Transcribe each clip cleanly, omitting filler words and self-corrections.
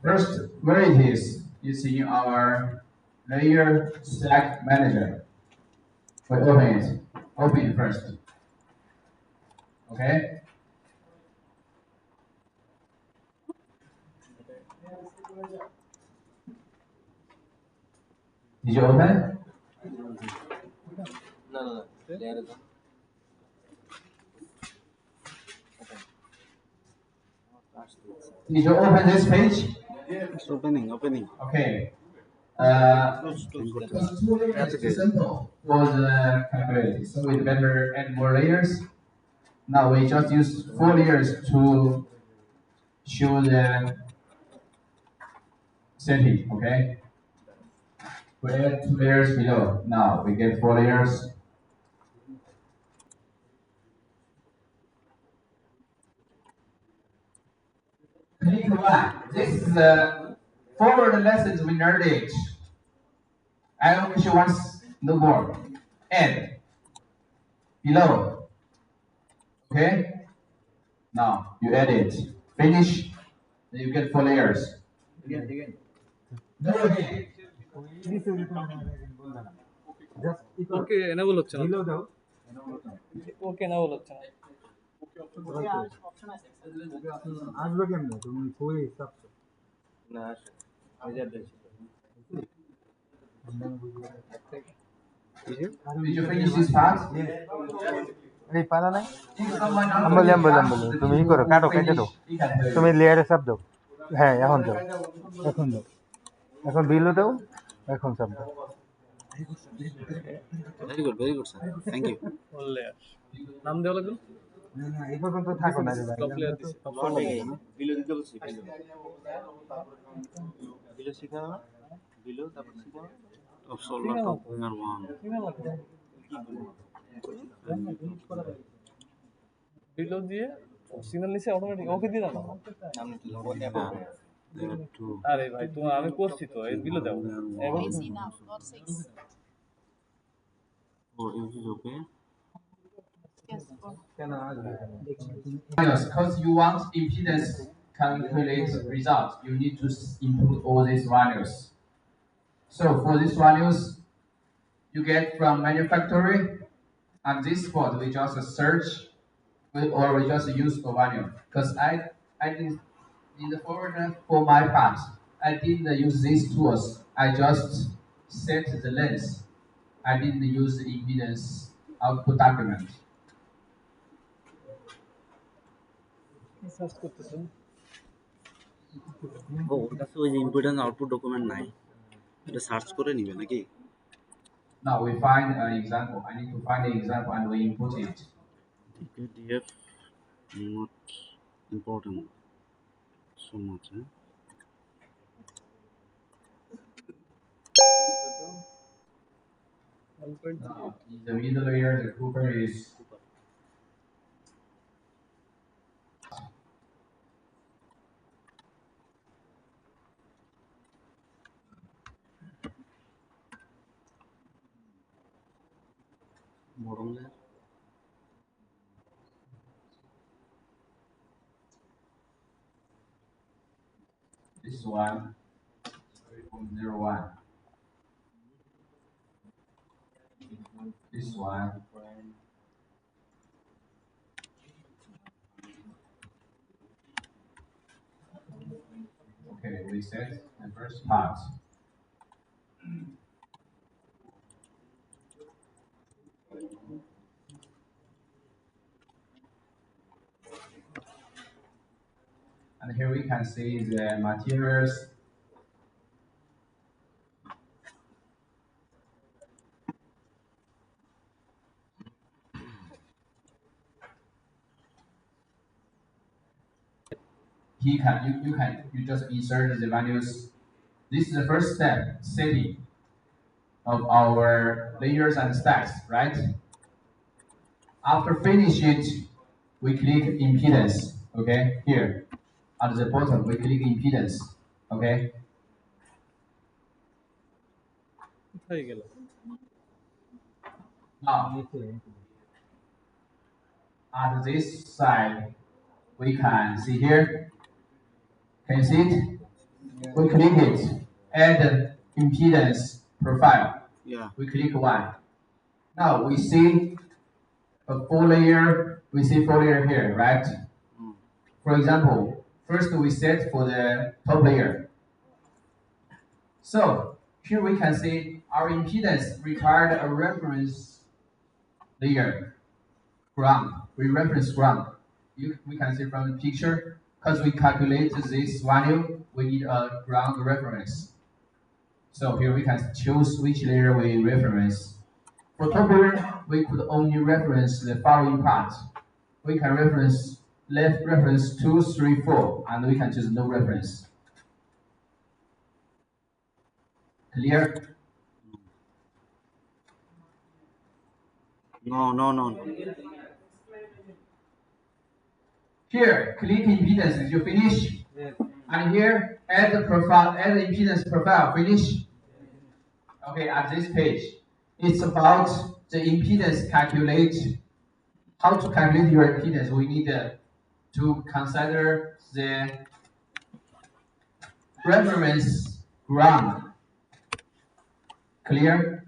First, where it is in our layer stack manager. We open it. Open it first. Okay. Did you open? No. There is Did you open this page? It's opening. Okay. close. Because 2 layers is simple for the calculate, so we better add more layers. Now we just use 4 layers to show the setting. Okay. We add 2 layers below. Now we get 4 layers. Click one. This is the forward lessons we learned. I don't wish once no more. Add below. Okay. Now you add it. Finish. Then you get 4 layers. Again. No again. Okay enable হচ্ছে না ওকে enable হচ্ছে না আসবে কেমনে তুমি কই চাচ্ছো না হাজার Did you finish this part? এই পারা নাই বলে তুমি ই করো কাটো কেটে দাও তুমি লেয়ারে চাপ দাও হ্যাঁ এখন দাও এখন বিলও দাও এখন চাপ দাও very good sir, thank you. বললে নাম দেওয়া লাগবে না এই পর্যন্ত থাকো না রে ভাই টপ লেয়ার দিছি বিলো দিতে বলছি বিলো শিখা বিলো তারপর শিখা Solar top winger one. Below দিয়ে সিগন্যাল নিচে অটোমেটিক ওকে দিয়ে দাও নাম নিতে There are two. আরে ভাই তোমার আমি করছি তো এই বিলো দাও এখন I see now, not 6. Oh, is it okay? Yes, 4. কেন আসবে Because you want impedance calculate result, you need to input all these values. So for these values, you get from manufacturer. At this spot, we just search or we just use the value. Because I did in the forward for my part, I didn't use these tools. I just set the length. I didn't use the impedance output document. Search করতেছেন ও ওর কাছে ওই যে impedance output document নাই এটা search করে নিবে নাকি Now we find an example. I need to find the example and we input it. PDF not important so much Now, in the middle layer, the Cooper is bottom layer this one 3.01. This one okay, we set the first part. And here we can see the materials. You just insert the values. This is the first step, setting of our layers and stacks, right? After finish it, we click impedance, okay? Here, at the bottom, we click impedance, okay? কোথায় গেল Now, at this side, we can see here. Can you see it? we click it, add impedance profile. Yeah. We click one. Now we see a four layer. We see four layer here, right? For example, first we set for the top layer. So here we can see our impedance required a reference layer, ground. We reference ground. We can see from the picture, because we calculate this value, we need a ground reference. So here we can choose which layer we reference. For top layer, we could only reference the following part. We can reference left reference 2, 3, 4, and we can choose no reference. Clear? No. Here, click impedance. Did you finish? Yes. And here, add the profile, add the impedance profile. Finish? Okay, at this page, it's about the impedance calculate. How to calculate your impedance? We need to consider the reference ground. Clear?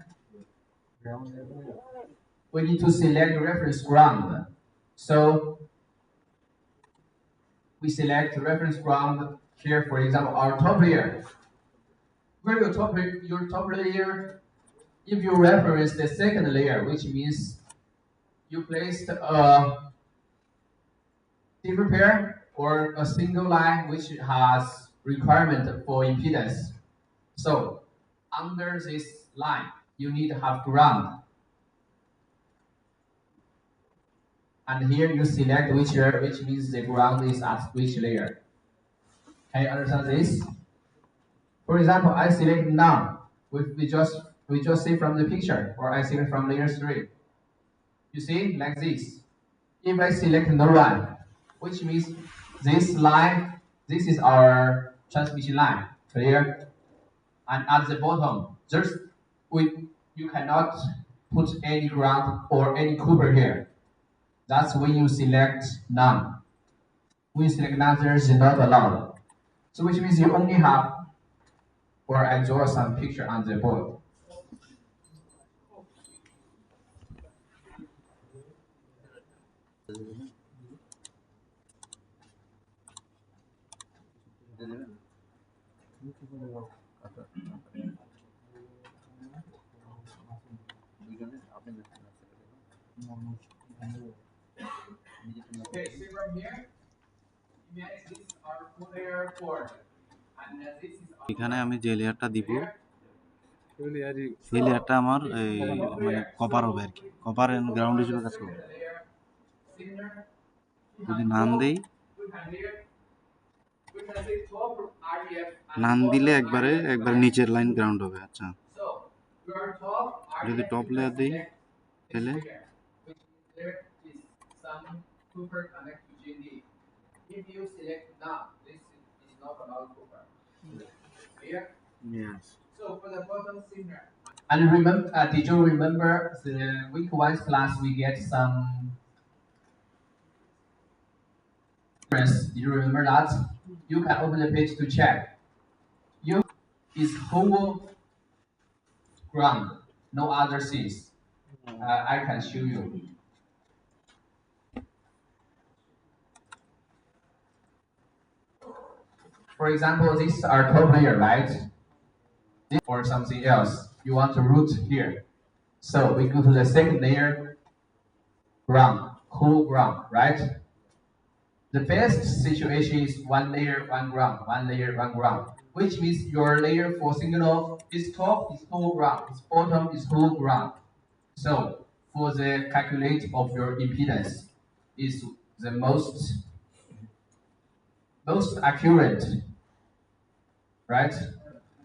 We need to select reference ground. So we select reference ground here, for example, our top layer. Where your top layer, if you reference the second layer, which means you placed a different pair or a single line which has requirement for impedance. So under this line, you need to have ground. And here you select which layer, which means the ground is at which layer. Can you understand this? For example, I select none. We just see from the picture, or I select from layer 3. You see, like this. If I select no one, which means this line, this is our transmission line, clear? And at the bottom, you cannot put any ground or any Cooper here. That's when you select none. When you select none, there is not allowed. So which means you only have, or I draw some picture on the board. Okay, see from here, this is our full layer 4. And this is our এখানে আমি যে লেয়ারটা দিব ওই লেয়ারই সেই লেয়ারটা আমার এই মানে কপার হবে আর কি, কপার এন্ড গ্রাউন্ড হিসেবে কাজ করবে। যদি নান দেই, নান দিলে একবারে নিচের লাইন গ্রাউন্ড হবে। আচ্ছা, যদি টপ লেয়ার দেই তাহলে if you select none, this is not allowed Cooper. Clear? yes. So for the bottom signal. And remember, did you remember the week 1 class we get some? Did you remember that? You can open the page to check. You is whole ground, no other things. I can show you. For example, these are top layer, right? Or something else. You want to route here. So we go to the second layer, ground, whole ground, right? The best situation is one layer, one ground, one layer, one ground, which means your layer for signal is top is whole ground, its bottom is whole ground. So for the calculate of your impedance is the most accurate, right?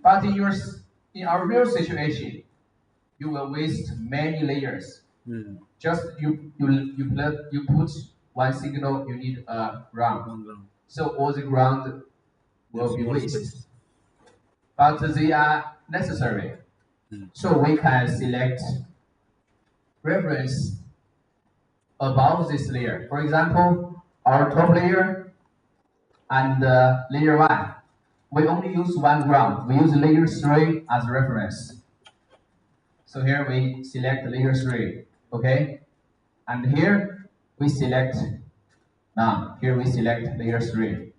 But in our real situation, you will waste many layers. Just you put one signal, you need a ground. So all the ground will be wasted. But they are necessary. So we can select reference above this layer. For example, our top layer and layer 1. we only use one ground. We use layer 3 as reference. So here we select layer 3, okay? And here we select none. Here we select layer 3,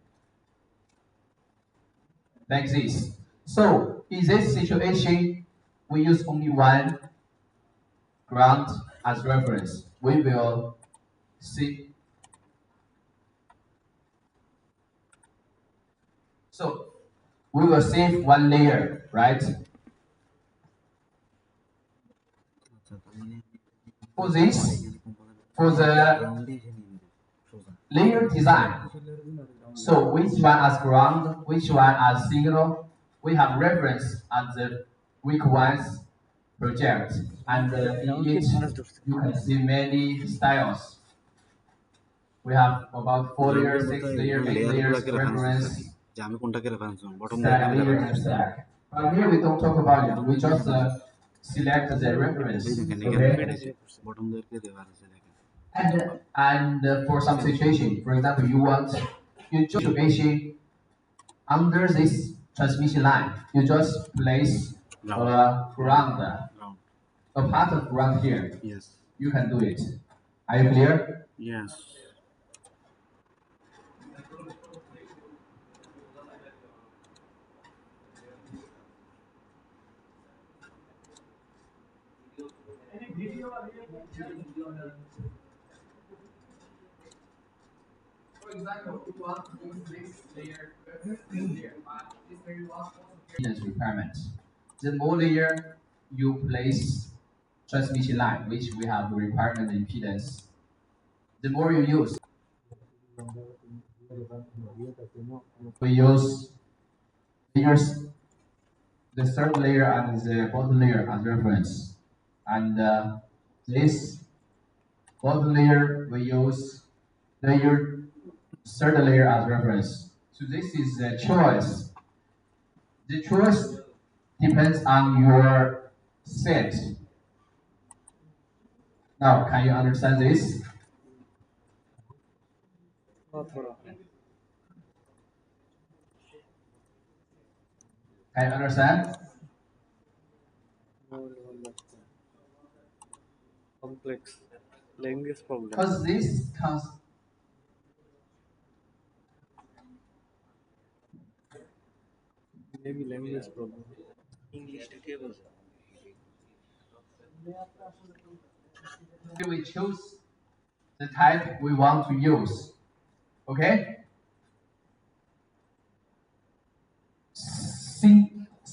like this. So in this situation, we use only one ground as reference. We will see. So we will save one layer, right? For this, for the layer design, so which one as ground, which one as signal, we have reference at the weak ones project, and in it you can see many styles. We have about 4 layers, 6 layers, 8 layers reference. যে আমি কোনটাকে reference করব bottom Stack, লেয়ারটাকে layer reference and stack. But here we don't talk about it. We just select the reference. দেখেন এখানে Okay. কেটেছে bottom লেয়ারকে রেফারেন্সে দেখেন And for some situation, for example, you want you just situation under this transmission line, you just place ground, ground a part of ground here. Yes You can do it. Are you clear? Yes For example, you want to use this layer, impedance requirement. The more layer you place transmission line, which we have requirement impedance, the more you use. We use layers, the third layer and the bottom layer as reference, and this bottom layer we use layer third layer as reference. So this is the choice. The choice depends on your set. Now, can you understand this? Can you understand? Complex language problem. Because this comes. Maybe language problem. ইংলিশটা কে বলছে We choose the type we want to use. Okay?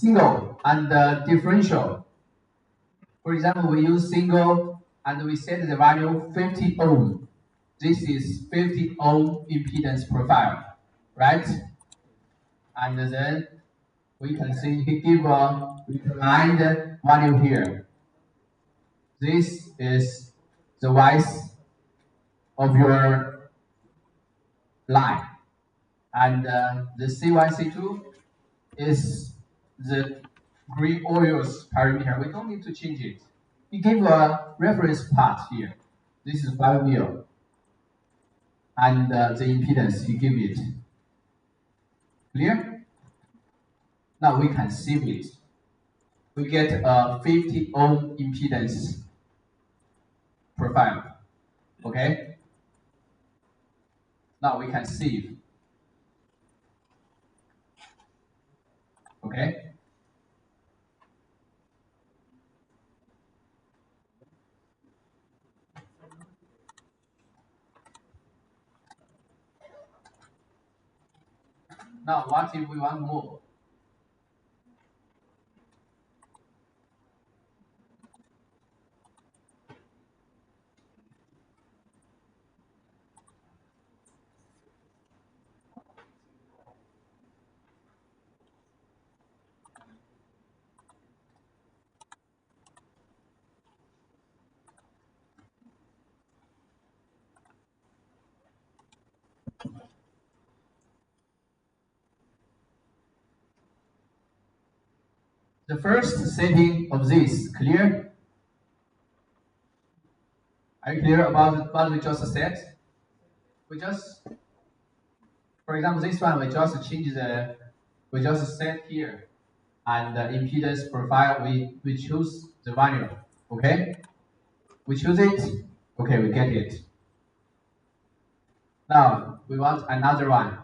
Single and differential. For example, we use single and we set the value 50 ohm. This is 50 ohm impedance profile, right? And then we can see we give a reclined value here. This is the width of your line, and the C1, C2 is the green oils parameter. We don't need to change it. We give a reference part here. This is 5 mil, and the impedance you give it. Clear? Now we can save it. We get a 50 ohm impedance profile. Okay? Now we can save. Okay? Now what if we want more? The first setting of this, clear? Are you clear about what we just said? We just, for example, this one, we just change the We just set here, and the impedance profile, we choose the value. Okay, we choose it. Okay, we get it. Now we want another one.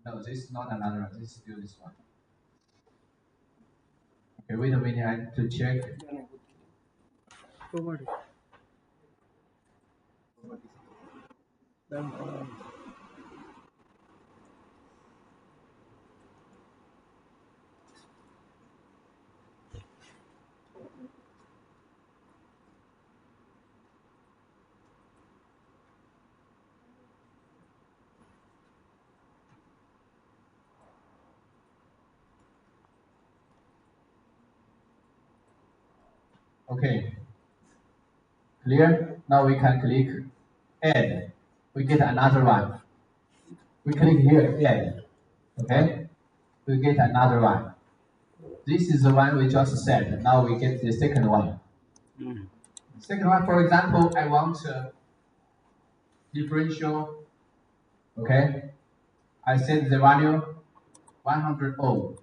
No, this is not another one. This is still this one. Okay, wait a minute. I have to check. Okay, clear? Now we can click add. We get another one. We click here, add. Okay, we get another one. This is the one we just set. Now we get the second one. Second one, for example, I want differential. Okay, I set the value 100 ohm.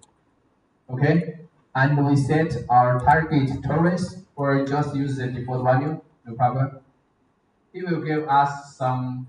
Okay, and we set our target tolerance, or just use the default value, no problem. It will give us some.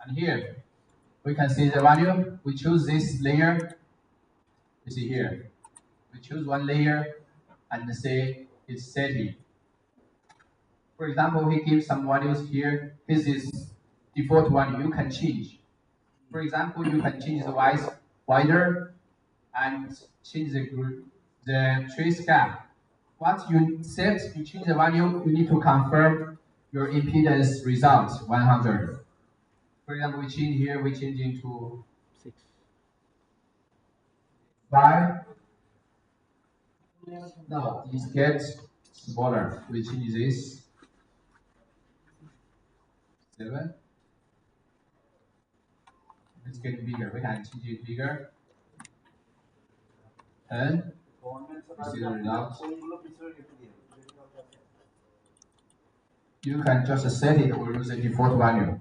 And here we can see the value. We choose this layer. You see here. We choose one layer and say it's setting. For example, he gives some values here. This is default one. You can change. For example, you can change the size wider and change the trace gap. Once you set, you change the value, you need to confirm your impedance result 100. For example, we change here, we change into 5. Now this gets smaller. We change this 7. It's getting bigger. We can change it bigger. 10. You see the result. You can just set it or use the default value.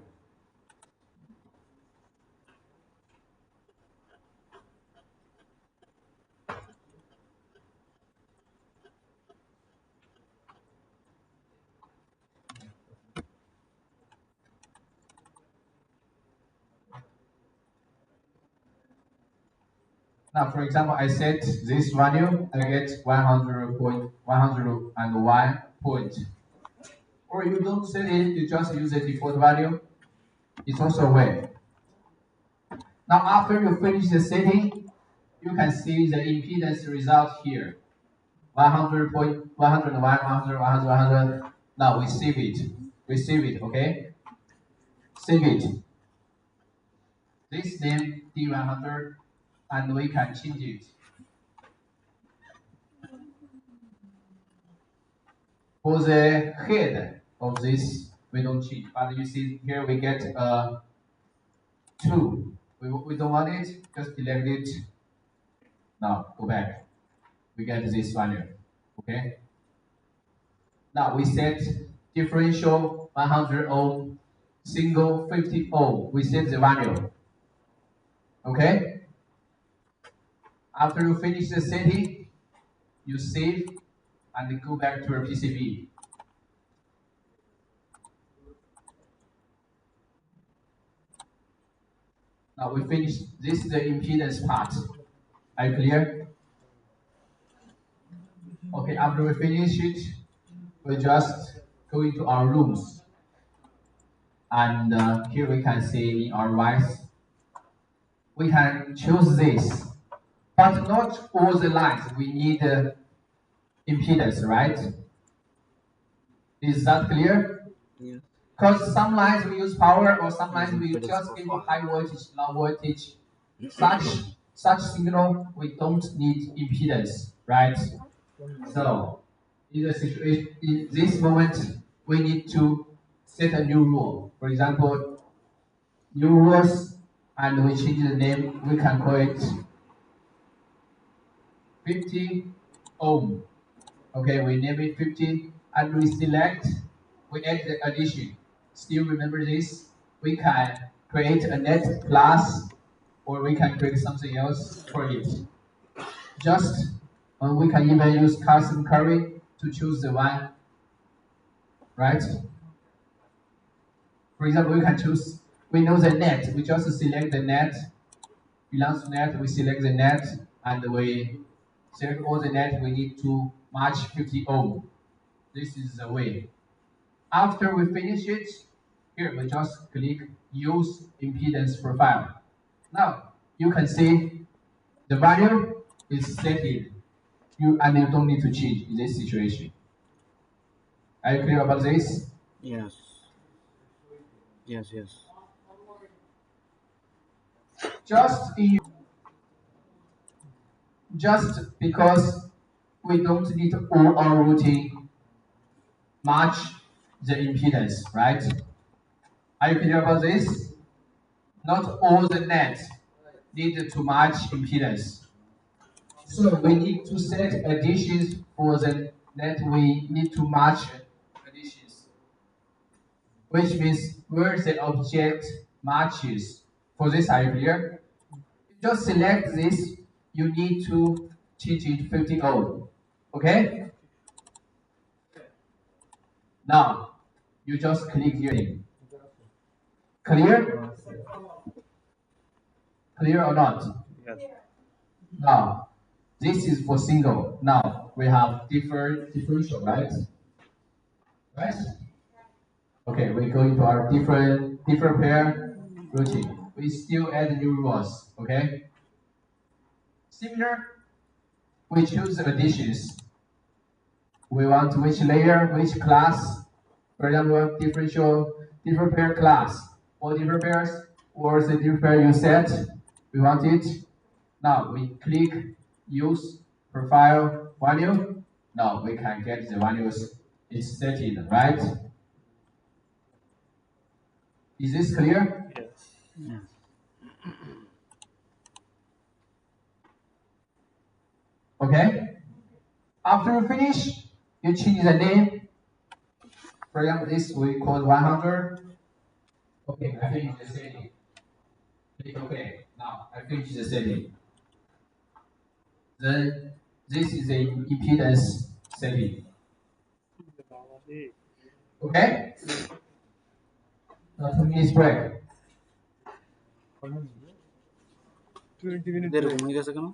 Now, for example, I set this value, I get 101 point. Or you don't set it, you just use the default value. It's also a way. Now, after you finish the setting, you can see the impedance result here. 100 point, 101, 100, 100, 100. Now we save it. We save it, okay? Save it. This name D100, and we can change it. For the head of this, we don't change, but you see here we get 2. We don't want it, just delete it. Now go back. We get this value. Okay. Now we set differential 100 ohm, single 50 ohm. We set the value. Okay. After you finish the setting, you save and go back to your PCB. Now we finish. This is the impedance part. Are you clear? Okay, after we finish it, we just go into our rooms. And here we can see in our rights, we can choose this, but not all the lines. We need impedance, right? Is that clear? Yes. Because some lines we use power, or some lines we Impedance just give profile. high voltage, low voltage. Such signal we don't need impedance, right? So in the situation, in this moment, we need to set a new rule. For example, new rules, and we change the name. We can call it 50 ohm. Okay, we name it 50, and we select. We add the addition. Still remember this? We can create a net plus, or we can create something else for it. Just we can even use custom query to choose the one, right? For example, we can choose, we know the net, we just select the net, belongs to net, we select the net, and we select all the net we need to match 50 ohm. This is the way. After we finish it, here we just click use impedance profile. Now you can see the value is set in. And you don't need to change in this situation. Are you clear about this? Yes. Yes. Yes. Just in, just because we don't need all our routing match the impedance, right? Are you clear about this? Not all the nets need to match impedance. So we need to set additions for the net we need to match additions, which means where the object matches. For this, are you clear? Just select this, you need to change it 50 ohm. Okay? Now, you just click here. Clear? Clear or not? Yes. Now, this is for single. Now, we have different differential, right? Right? Okay, we go into our different pair routing. We still add new rules, okay? Similar, we choose additions. We want which layer, which class. For example, different pair class, or different pairs, or the different pair you set. We want it. Now we click use profile value. Now we can get the values it's set in, right? Is this clear? Yes. Yes. Okay. After you finish, you change the name. For example, this we call 100. Okay, I finish the setting. Click OK. Now I finish the setting. Then this is the impedance setting. Okay? Now 2 minutes break. 20 minutes এরকম break. হয়ে গেছে কেন?